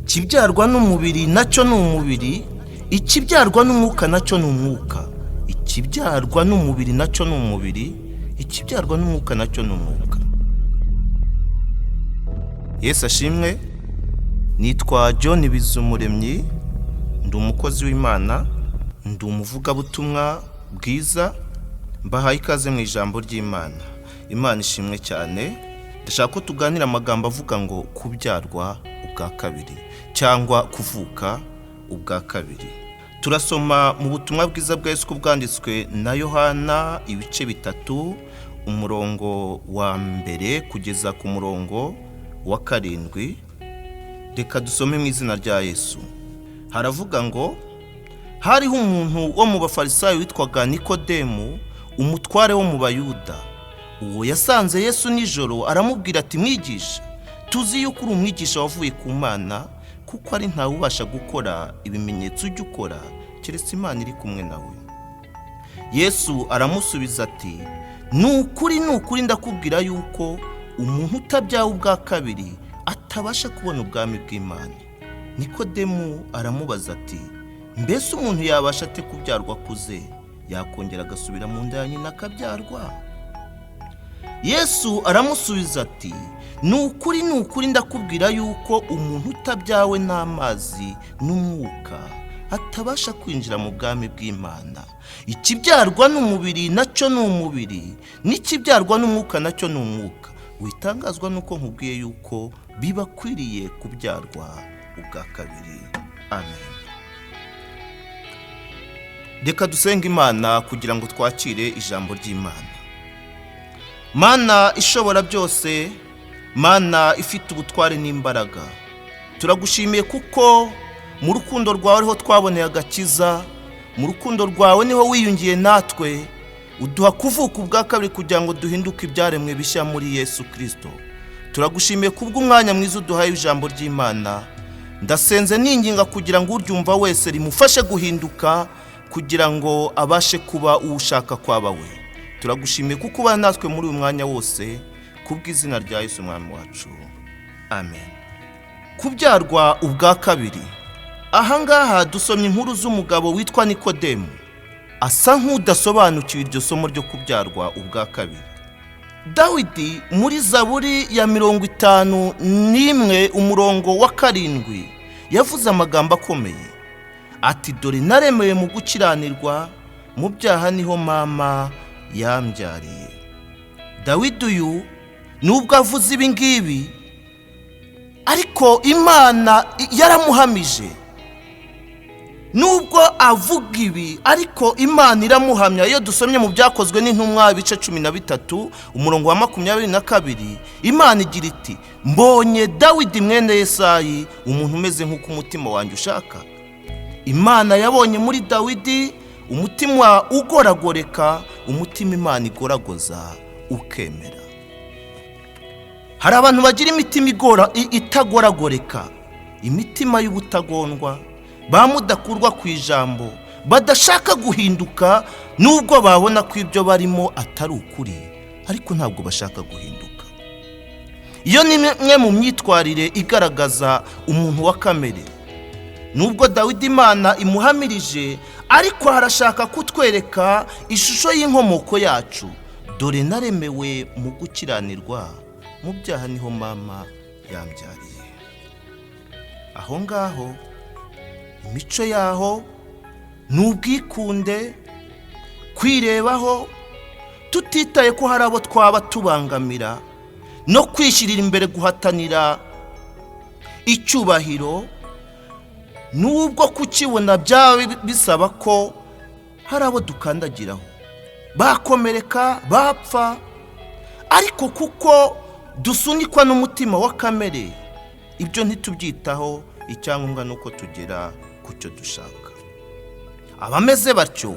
ikibyarwa n'umubiri nacyo ni umubiri, ikibyarwa n'umwuka nacyo ni umwuka. Ikibyarwa n'umubiri nacyo ni umubiri, ikibyarwa n'umwuka nacyo ni umwuka. Yesu ashimwe. Nitwa John Bizumuremyi, ndi umukozi w'Imana, ndi umuvugabutumwa bwiza, mbahaye ikaze mu ijambo ry'Imana. Imana ishimwe cyane. Ndashaka ko tuganira amagambo avuga ngo kubyarwa ubwa kabiri cyangwa kuvuka ubwa kabiri. Turasoma mu butumwa bwiza bwa Yesu bwanditswe na Yohana ibice 3, umurongo wa mbere kugeza ku murongo wa 7. Reka dusome mu izina rya Yesu. Haravuga ngo hariho umuntu wo mu bafarisayo witwaga Nikodemu, umutware wo mu Bayuda. Uwo yasanze Yesu nijoro aramubwira ati, mwigisha, tuzi yuko uri umwigisha wavuye ku Mana, kuko ari ntawe ubasha gukora ibimenyetso ujya ukora keretse Imana iri kumwe nawe. Yesu aramusubiza ati, nukuri ndakubwira yuko umuntu utabyawe ubwa kabiri atabasha kubona ubwami bw'Imana. Nikodemu aramubaza ati, mbese umuntu yabasha ate kubyarwa akuze, yakongera agasubira mu nda ya nyina akabyarwa? Yesu aramusubiza ati, nukuri ndakubwira yuko umuntu utabyawe n'amazi n'umwuka atabasha kwinjira mu bwami bw'Imana. Ikibyarwa n'umubiri nacyo ni umubiri, n'ikibyarwa n'umwuka nacyo ni umwuka. Witangazwa nuko nkubwiye yuko bibakwiriye kubyarwa ubwa kabiri. Amen. Reka dusenge Imana kugira ngo twakire ijambo ry'Imana. Mana ishobora byose, Mana ifite ubutware n'imbaraga, turagushimiye kuko mu rukundo rwawe ariho twaboneye agakiza, mu rukundo rwawe niho wiyungiye natwe, uduha kuvuka ubwa kabiri kugira ngo duhinduke ibyaremwe bishya muri Yesu Kristo. Turagushimiye kubw'umwanya mwiza uduhaye ijambo ry'Imana. Ndasenze ninginga kugira ngo uryumva wese rimufashe guhinduka, kugira ngo abashe kuba ushaka kwaba we. Turagushimiye kuko uba natwe muri uyu mwanya wose, kubw'izina rya Yesu Umwami wacu. Amen. Kubyarwa ubwa kabiri. Ahangaha dusomye inkuru z'umugabo witwa Nikodemu. Asa nk'udasobanukiwe iryo somo ryo kubyarwa ubwa kabiri. Dawidi muri Zaburi ya 51 umurongo wa 7 yavuze amagambo akomeye ati, dore naremewe mu gukiranirwa, mu byaha niho mama yambyariye. Dawidi uyu nubwo avuze ibi ngibi, ariko Imana yaramuhamije. Nubwo avuga ibi, ariko Imana iramuhamya. Iyo dusomye mu byakozwe n'intumwa ibice 13 umurongo wa 22, Imana igira iti, mbonye Dawidi mwene Yesayi umuntu umeze nk'uko umutima wanjye ushaka. Imana yabonye muri Dawidi umutima ugoragoreka, umutima Imana igoragoza ukemera. Hari abantu bagira imitima itagoragoreka, imitima y'ubutagondwa, bamudakurwa ku ijambo, badashaka guhinduka nubwo babona ko ibyo barimo atari ukuri, ariko ntabwo bashaka guhinduka. Iyo ni imwe mu myitwarire igaragaza umuntu wa kamere. Nubwo Dawidi Imana imuhamirije, ariko harashaka kutwereka ishusho y'inkomoko yacu. Dore naremewe mu gukiranirwa, mu byaha niho mama yambyariye. Aho ngaho imico yaho n'ubwikunde, kwirebaho tutitaye ko hari abo twaba tubangamira, no kwishyirira imbere guhatanira icyubahiro, nubwo kukibona byaba bisaba ko hari abo dukandagiraho, bakomereka, bapfa, ariko kuko dusunikwa n'umutima wa kamere, ibyo ntitubyitaho. Icyangombwa nuko tugera ku cyo dushaka. Abameze batyo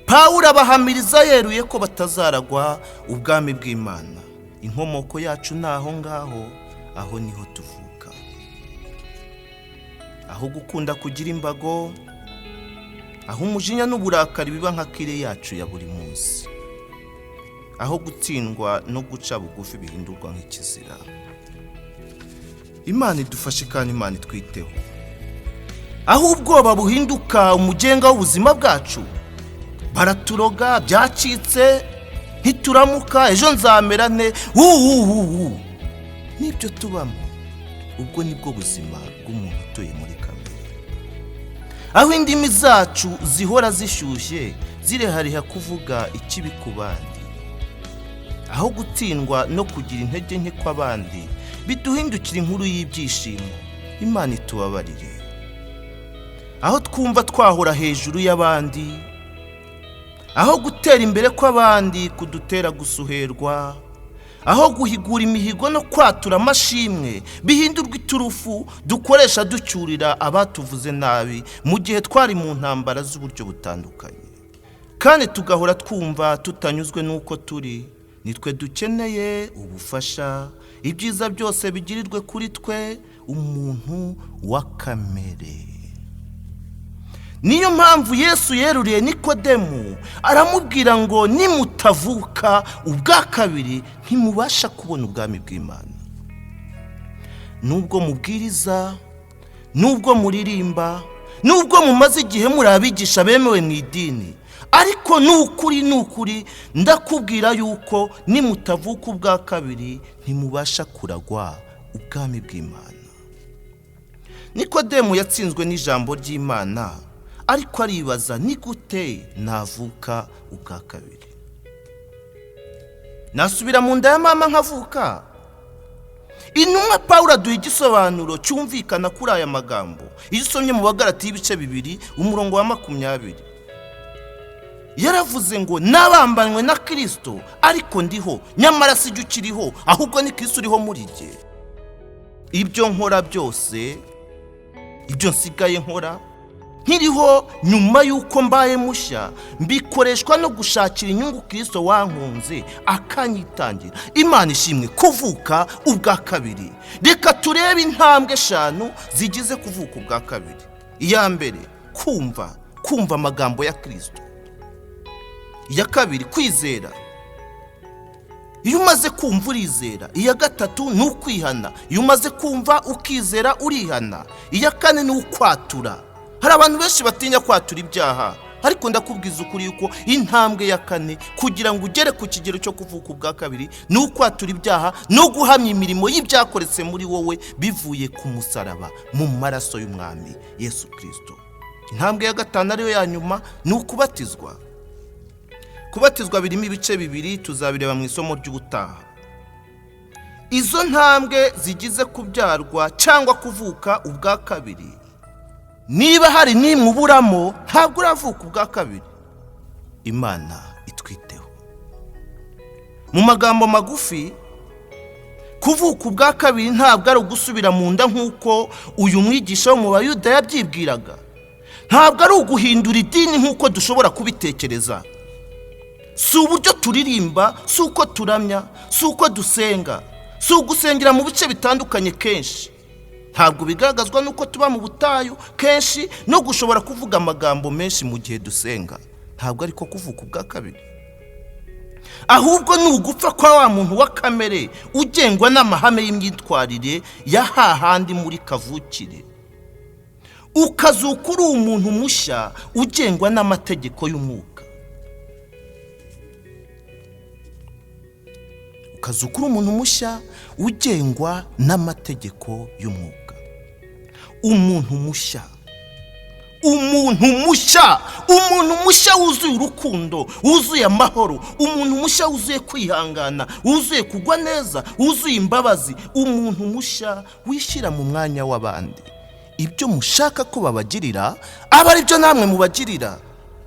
Pawulo abahamiriza yeruye ko batazaragwa ubwami bw'Imana. Inkomoko yacu naho ngaho, aho niho tuvuka. Aho gukunda kugira imbago, aho umujinya n'uburakari biba nka kire yacu ya buri munsi. aho gutsindwa no guca bugufi bihindurwa nk'ikizira. Imana idufashe kandi Imana itwiteho. Aho ubwoba buhinduka umugenga w'ubuzima bwacu, baraturoga byacitse, ntituramuka, ejo nzamera nte, nibyo tubamo. Ubwo nibwo buzima bw'umuntu utuye muri kamere. Aho indimi zacu zihora zishyushye, zirehariha kuvuga ikibi ku bandi. Aho gutsindwa no kugira intege nke kw'abandi biduhindukira inkuru y'ibyishimo. Imana itubabarire. Aho twumva twahora hejuru y'abandi, aho gutera imbere kw'abandi kudutera gusuherwa, aho guhigura imihigo no kwatura amashimwe bihindurwa iturufu dukoresha ducyurira abatuvuze nabi mu gihe twari mu ntambara z'uburyo butandukanye, kandi tugahora twumva tutanyuzwe n'uko turi. Nitwe dukeneye ubufasha, ibyiza byose bigirirwe kuri twe, umuntu wa kamere. Niyo mpamvu Yesu yeruriye Nikodemu aramubwira ngo nimutavuka ubwa kabiri ntimubasha kubona ubwami bw'Imana. Nubwo mubwiriza, nubwo muririmba, nubwo mumaze igihe muri abigisha bemewe mu idini, ariko nukuri ndakubwira yuko nimutavuka ubwa kabiri ntimubasha kuragwa ubwami bw'Imana. Nikodemu yatsinzwe n'ijambo ry'Imana, ariko aribaza ni gute navuka ubwa kabiri? Nasubira mu nda ya mama nkavuka? Intumwa Pawulo aduha igisobanuro cyumvikana kuri aya magambo. Iyo usomye mu Bagalatiya ibice 2 umurongo wa 20, yaravuze ngo nabambanywe na Kristo, ariko ndiho, nyamara si ukiriho, ahubwo ni Kristo uriho muri jye. Ibyo nkora byose, ibyo nsigaye nkora, nkiriho nyuma y'uko mbaye mushya, mbikoreshwa no gushakira inyungu Kristo wankunze akanyitangira. Imana ishimwe kuvuka ubwa kabiri. Reka turebe intambwe 5 zigize kuvuka ubwa kabiri. Iya mbere, kumva amagambo ya Kristo. Iya kabiri, kwizera. Iyo umaze kumva urizera. Iya gatatu ni ukwihana. Iyo umaze kumva ukizera urihana. Iya kane ni ukwatura. Hari abantu benshi batinya kwatura ibyaha, ariko ndakubwiza ukuri yuko intambwe ya kane kugira ngo ugere ku kigero cyo kuvuka ubwa kabiri ni ukwatura ibyaha no guhamya imirimo y'ibyakoretse muri wowe bivuye ku musaraba mu maraso y'umwami Yesu Kristo. Intambwe ya gatanu ariyo ya nyuma ni ukubatizwa. Kubatizwa birimo ibice 2, tuzabireba mu isomo ry'ubutaha. Izo ntambwe zigize kubyarwa cyangwa kuvuka ubwa kabiri. Niba hari nimwe uburamo, ntabwo uravuka ubwa kabiri. Imana itwiteho. Mu magambo magufi, kuvuka ubwa kabiri ntabwo ari ugusubira mu nda nk'uko uyu mwigisha wo mu Bayuda yabyibwiraga. Ntabwo ari uguhindura idini nk'uko dushobora kubitekereza. Si uburyo turirimba, si uko turamya, si uko dusenga, si ugusengera mu bice bitandukanye kenshi. Ntabwo bigaragazwa nuko tuba mu butayu kenshi no gushobora kuvuga amagambo menshi mu gihe dusenga. Ntabwo ariko kuvuka ubwa kabiri. Ahubwo ni ugupfa kwa wa muntu wa kamere ugengwa n'amahame y'imyitwarire ya hahandi muri kavukire, ukazuka uri umuntu mushya ugengwa n'amategeko y'umwuka. Ukazuka uri umuntu mushya ugengwa n'amategeko y'umwuka. Umuntu mushya wuzuye urukundo, wuzuye amahoro, umuntu mushya wuzuye kwihangana, wuzuye kugwa neza, wuzuye imbabazi, umuntu mushya wishyira mu mwanya w'abandi. Ibyo mushaka ko babagirira aba ari byo namwe mubagirira.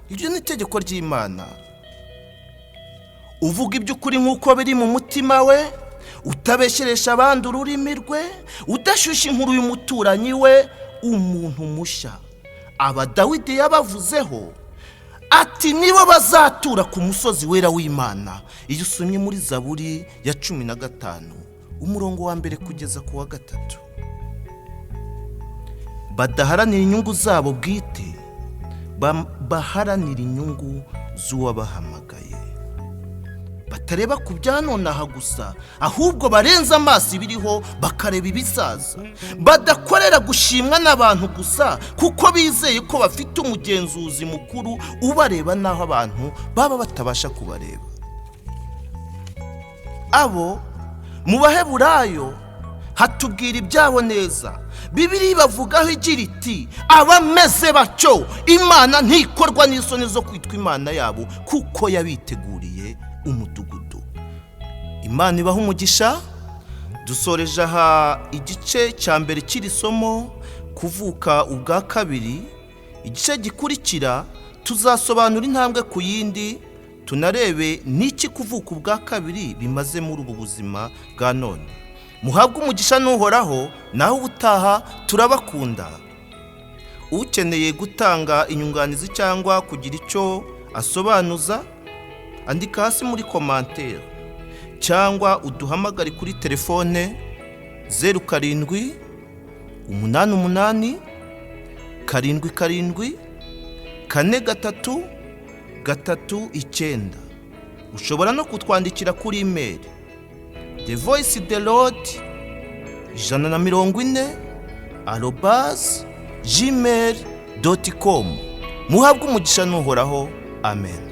Ibyo ni itegeko ry'Imana. Uvuga iby'ukuri nk'uko biri mu mutima we, utabesheresha abandi ururimi rwe, udashyushya inkuru y'umuturanyi we, umuntu mushya. Aba Dawidi yabavuzeho ati nibo bazatura ku musozi wera w'Imana. Iyo usomye muri Zaburi ya 15 umurongo wa 1 kugeza ku wa 3. Badaharanira inyungu zabo bwite, baharanira inyungu z'uwabahamagaye. batareba ku byanonaha gusa, ahubwo barenza amaso ibiriho bakareba ibizaza. Badakorera gushimwa n'abantu gusa, kuko bizeye ko bafite umugenzuzi mukuru ubareba naho abantu baba batabasha kubareba. Abo mu Baheburayo hatubwira ibyabo neza. Bibiliya bavugaho igira iti, abameze batyo Imana ntikorwa n'isoni zo kwitwa Imana yabo, kuko yabiteguriye umudugudu. Imana ibaha umugisha. Dusoreje aha igice cya mbere cy'iri somo, kuvuka ubwa kabiri. Igice gikurikira tuzasobanura intambwe ku yindi, tunarebe n'iki kuvuka ubwa kabiri bimaze muri ubu buzima bwa none. Muhabwe umugisha n'Uhoraho, naho ubutaha turabakunda. Ukeneye gutanga inyunganizi cyangwa kugira icyo asobanuza, andika hasi muri komantere cyangwa uduhamagare kuri telefone 07 88 77 43 39. Ushobora no kutwandikira kuri email thevoicedelord140@gmail.com. Muhabwe umugisha n'Uhoraho. Amen.